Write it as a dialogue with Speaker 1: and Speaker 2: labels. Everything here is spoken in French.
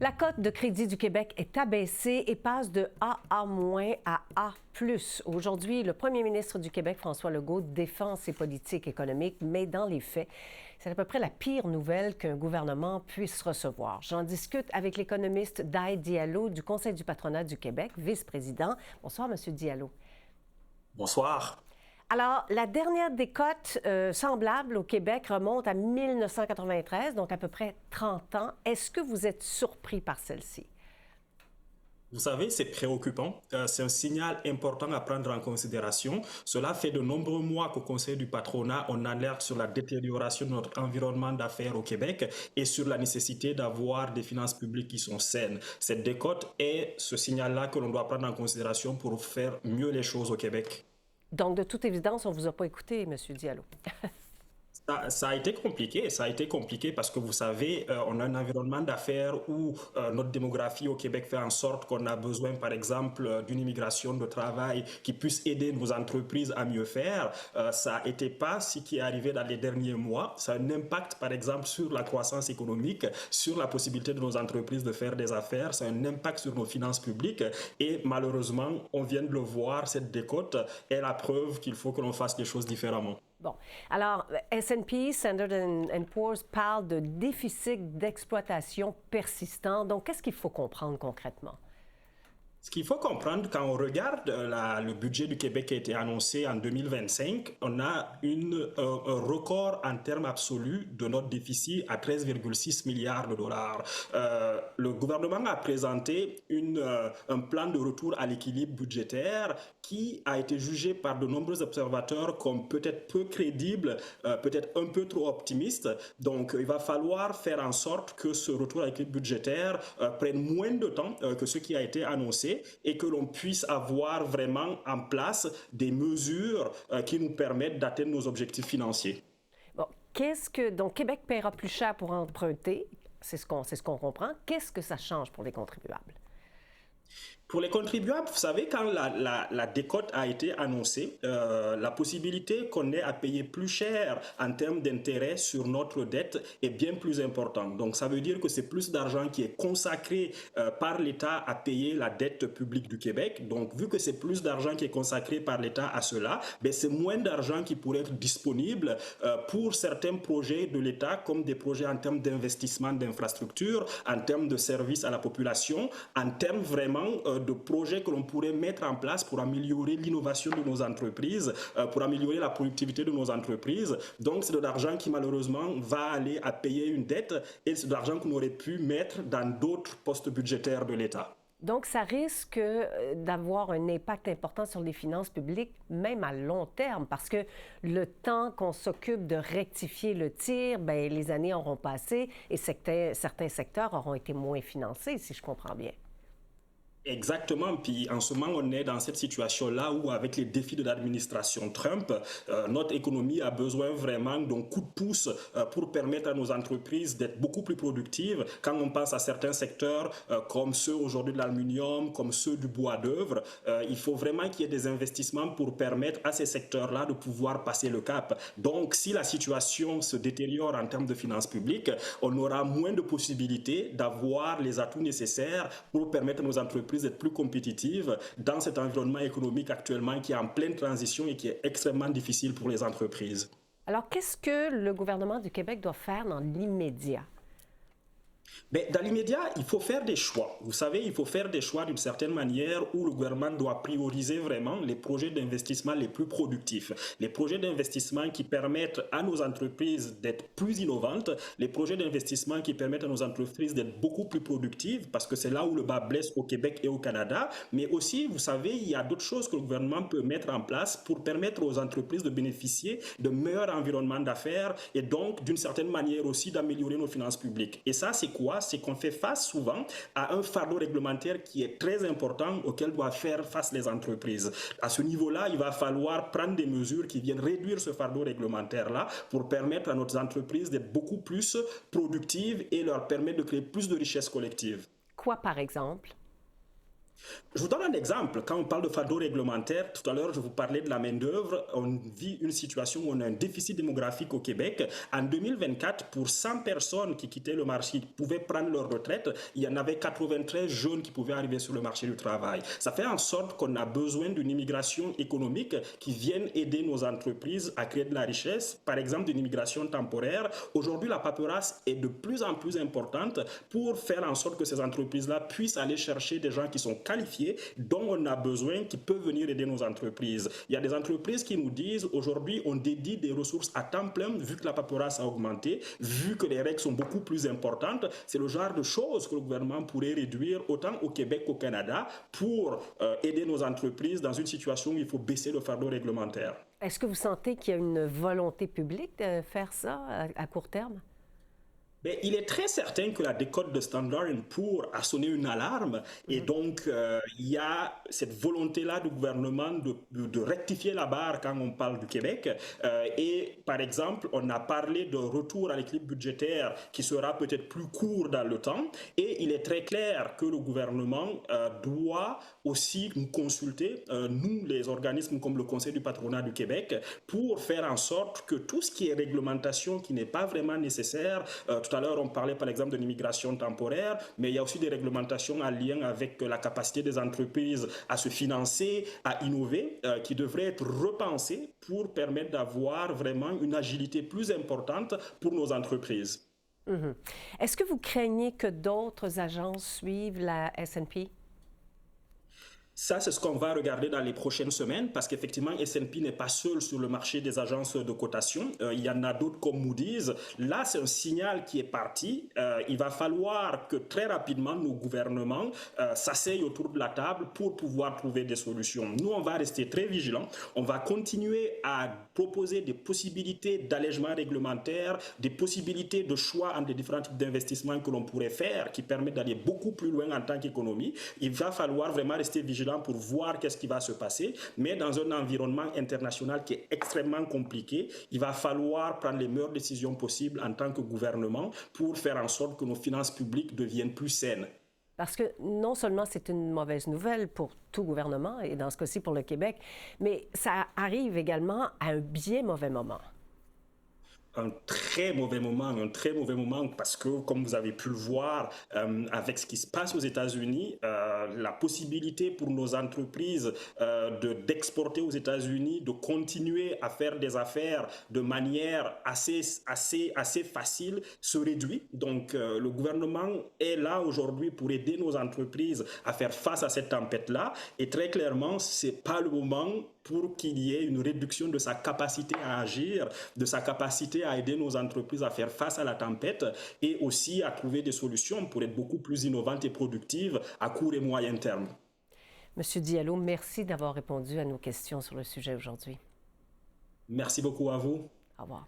Speaker 1: La cote de crédit du Québec est abaissée et passe de AA- à A+. Aujourd'hui, le premier ministre du Québec, François Legault, défend ses politiques économiques, mais dans les faits, c'est à peu près la pire nouvelle qu'un gouvernement puisse recevoir. J'en discute avec l'économiste Daï Diallo du Conseil du patronat du Québec, vice-président. Bonsoir, Monsieur Diallo.
Speaker 2: Bonsoir.
Speaker 1: Alors, la dernière décote semblable au Québec remonte à 1993, donc à peu près 30 ans. Est-ce que vous êtes surpris par celle-ci?
Speaker 2: Vous savez, c'est préoccupant. C'est un signal important à prendre en considération. Cela fait de nombreux mois qu'au Conseil du patronat, on alerte sur la détérioration de notre environnement d'affaires au Québec et sur la nécessité d'avoir des finances publiques qui sont saines. Cette décote est ce signal-là que l'on doit prendre en considération pour faire mieux les choses au Québec.
Speaker 1: Donc, de toute évidence, on ne vous a pas écouté, M. Diallo.
Speaker 2: Ça a été compliqué parce que vous savez, on a un environnement d'affaires où notre démographie au Québec fait en sorte qu'on a besoin, par exemple, d'une immigration de travail qui puisse aider nos entreprises à mieux faire. Ça n'était pas ce qui est arrivé dans les derniers mois. Ça a un impact, par exemple, sur la croissance économique, sur la possibilité de nos entreprises de faire des affaires. Ça a un impact sur nos finances publiques. Et malheureusement, on vient de le voir, cette décote est la preuve qu'il faut que l'on fasse les choses différemment.
Speaker 1: Bon. Alors, S&P, Standard Poor's parle de déficit d'exploitation persistant. Donc, qu'est-ce qu'il faut comprendre concrètement?
Speaker 2: Ce qu'il faut comprendre quand on regarde le budget du Québec qui a été annoncé en 2025, on a un record en termes absolus de notre déficit à 13,6 milliards de dollars. Le gouvernement a présenté un plan de retour à l'équilibre budgétaire qui a été jugé par de nombreux observateurs comme peut-être peu crédible, peut-être un peu trop optimiste. Donc, il va falloir faire en sorte que ce retour à l'équilibre budgétaire prenne moins de temps que ce qui a été annoncé et que l'on puisse avoir vraiment en place des mesures qui nous permettent d'atteindre nos objectifs financiers.
Speaker 1: Bon, donc, Québec paiera plus cher pour emprunter, c'est ce qu'on comprend. Qu'est-ce que ça change pour les contribuables?
Speaker 2: Pour les contribuables, vous savez, quand la décote a été annoncée, la possibilité qu'on ait à payer plus cher en termes d'intérêt sur notre dette est bien plus importante. Donc, ça veut dire que c'est plus d'argent qui est consacré par l'État à payer la dette publique du Québec. Donc, vu que c'est plus d'argent qui est consacré par l'État à cela, c'est moins d'argent qui pourrait être disponible pour certains projets de l'État, comme des projets en termes d'investissement d'infrastructures, en termes de services à la population, en termes vraiment de projets que l'on pourrait mettre en place pour améliorer l'innovation de nos entreprises, pour améliorer la productivité de nos entreprises. Donc, c'est de l'argent qui, malheureusement, va aller à payer une dette et c'est de l'argent qu'on aurait pu mettre dans d'autres postes budgétaires de l'État.
Speaker 1: Donc, ça risque d'avoir un impact important sur les finances publiques, même à long terme, parce que le temps qu'on s'occupe de rectifier le tir, les années auront passé et certains secteurs auront été moins financés, si je comprends bien.
Speaker 2: Exactement. Puis en ce moment, on est dans cette situation-là où, avec les défis de l'administration Trump, notre économie a besoin vraiment d'un coup de pouce pour permettre à nos entreprises d'être beaucoup plus productives. Quand on pense à certains secteurs comme ceux aujourd'hui de l'aluminium, comme ceux du bois d'œuvre, il faut vraiment qu'il y ait des investissements pour permettre à ces secteurs-là de pouvoir passer le cap. Donc, si la situation se détériore en termes de finances publiques, on aura moins de possibilités d'avoir les atouts nécessaires pour permettre à nos entreprises d'être plus compétitives dans cet environnement économique actuellement qui est en pleine transition et qui est extrêmement difficile pour les entreprises.
Speaker 1: Alors, qu'est-ce que le gouvernement du Québec doit faire dans l'immédiat?
Speaker 2: Dans l'immédiat, il faut faire des choix. Vous savez, il faut faire des choix d'une certaine manière où le gouvernement doit prioriser vraiment les projets d'investissement les plus productifs, les projets d'investissement qui permettent à nos entreprises d'être plus innovantes, les projets d'investissement qui permettent à nos entreprises d'être beaucoup plus productives, parce que c'est là où le bas blesse au Québec et au Canada. Mais aussi, vous savez, il y a d'autres choses que le gouvernement peut mettre en place pour permettre aux entreprises de bénéficier de meilleurs environnements d'affaires et donc, d'une certaine manière aussi, d'améliorer nos finances publiques. Et ça, c'est quoi? C'est qu'on fait face souvent à un fardeau réglementaire qui est très important auquel doivent faire face les entreprises. À ce niveau-là, il va falloir prendre des mesures qui viennent réduire ce fardeau réglementaire-là pour permettre à nos entreprises d'être beaucoup plus productives et leur permettre de créer plus de richesses collectives.
Speaker 1: Quoi, par exemple?
Speaker 2: Je vous donne un exemple. Quand on parle de fardeau réglementaire, tout à l'heure, je vous parlais de la main-d'œuvre. On vit une situation où on a un déficit démographique au Québec. En 2024, pour 100 personnes qui quittaient le marché, qui pouvaient prendre leur retraite, il y en avait 93 jeunes qui pouvaient arriver sur le marché du travail. Ça fait en sorte qu'on a besoin d'une immigration économique qui vienne aider nos entreprises à créer de la richesse. Par exemple, d'une immigration temporaire. Aujourd'hui, la paperasse est de plus en plus importante pour faire en sorte que ces entreprises-là puissent aller chercher des gens qui sont qualifiés, dont on a besoin, qui peuvent venir aider nos entreprises. Il y a des entreprises qui nous disent aujourd'hui on dédie des ressources à temps plein vu que la paperasse a augmenté, vu que les règles sont beaucoup plus importantes. C'est le genre de choses que le gouvernement pourrait réduire autant au Québec qu'au Canada pour aider nos entreprises dans une situation où il faut baisser le fardeau réglementaire.
Speaker 1: Est-ce que vous sentez qu'il y a une volonté publique de faire ça à court terme?
Speaker 2: Mais il est très certain que la décote de Standard & Poor's a sonné une alarme et donc il y a cette volonté-là du gouvernement de rectifier la barre quand on parle du Québec. Et par exemple, on a parlé de retour à l'équilibre budgétaire qui sera peut-être plus court dans le temps et il est très clair que le gouvernement doit aussi nous consulter, nous les organismes comme le Conseil du patronat du Québec, pour faire en sorte que tout ce qui est réglementation qui n'est pas vraiment nécessaire, tout à l'heure, on parlait par exemple de l'immigration temporaire, mais il y a aussi des réglementations en lien avec la capacité des entreprises à se financer, à innover, qui devraient être repensées pour permettre d'avoir vraiment une agilité plus importante pour nos entreprises.
Speaker 1: Est-ce que vous craignez que d'autres agences suivent la S&P?
Speaker 2: Ça, c'est ce qu'on va regarder dans les prochaines semaines parce qu'effectivement, S&P n'est pas seul sur le marché des agences de cotation. Il y en a d'autres comme Moody's. Là, c'est un signal qui est parti. Il va falloir que très rapidement, nos gouvernements s'asseyent autour de la table pour pouvoir trouver des solutions. Nous, on va rester très vigilants. On va continuer à proposer des possibilités d'allègement réglementaire, des possibilités de choix entre les différents types d'investissements que l'on pourrait faire qui permettent d'aller beaucoup plus loin en tant qu'économie. Il va falloir vraiment rester vigilant pour voir qu'est-ce qui va se passer, mais dans un environnement international qui est extrêmement compliqué, il va falloir prendre les meilleures décisions possibles en tant que gouvernement pour faire en sorte que nos finances publiques deviennent plus saines.
Speaker 1: Parce que non seulement c'est une mauvaise nouvelle pour tout gouvernement, et dans ce cas-ci pour le Québec, mais ça arrive également à un bien mauvais moment.
Speaker 2: Un très mauvais moment parce que, comme vous avez pu le voir, avec ce qui se passe aux États-Unis, la possibilité pour nos entreprises d'exporter aux États-Unis, de continuer à faire des affaires de manière assez facile se réduit. Donc, le gouvernement est là aujourd'hui pour aider nos entreprises à faire face à cette tempête-là. Et très clairement, ce n'est pas le moment pour qu'il y ait une réduction de sa capacité à agir, de sa capacité à aider nos entreprises à faire face à la tempête et aussi à trouver des solutions pour être beaucoup plus innovantes et productives à court et moyen terme.
Speaker 1: Monsieur Diallo, merci d'avoir répondu à nos questions sur le sujet aujourd'hui.
Speaker 2: Merci beaucoup à vous.
Speaker 1: Au revoir.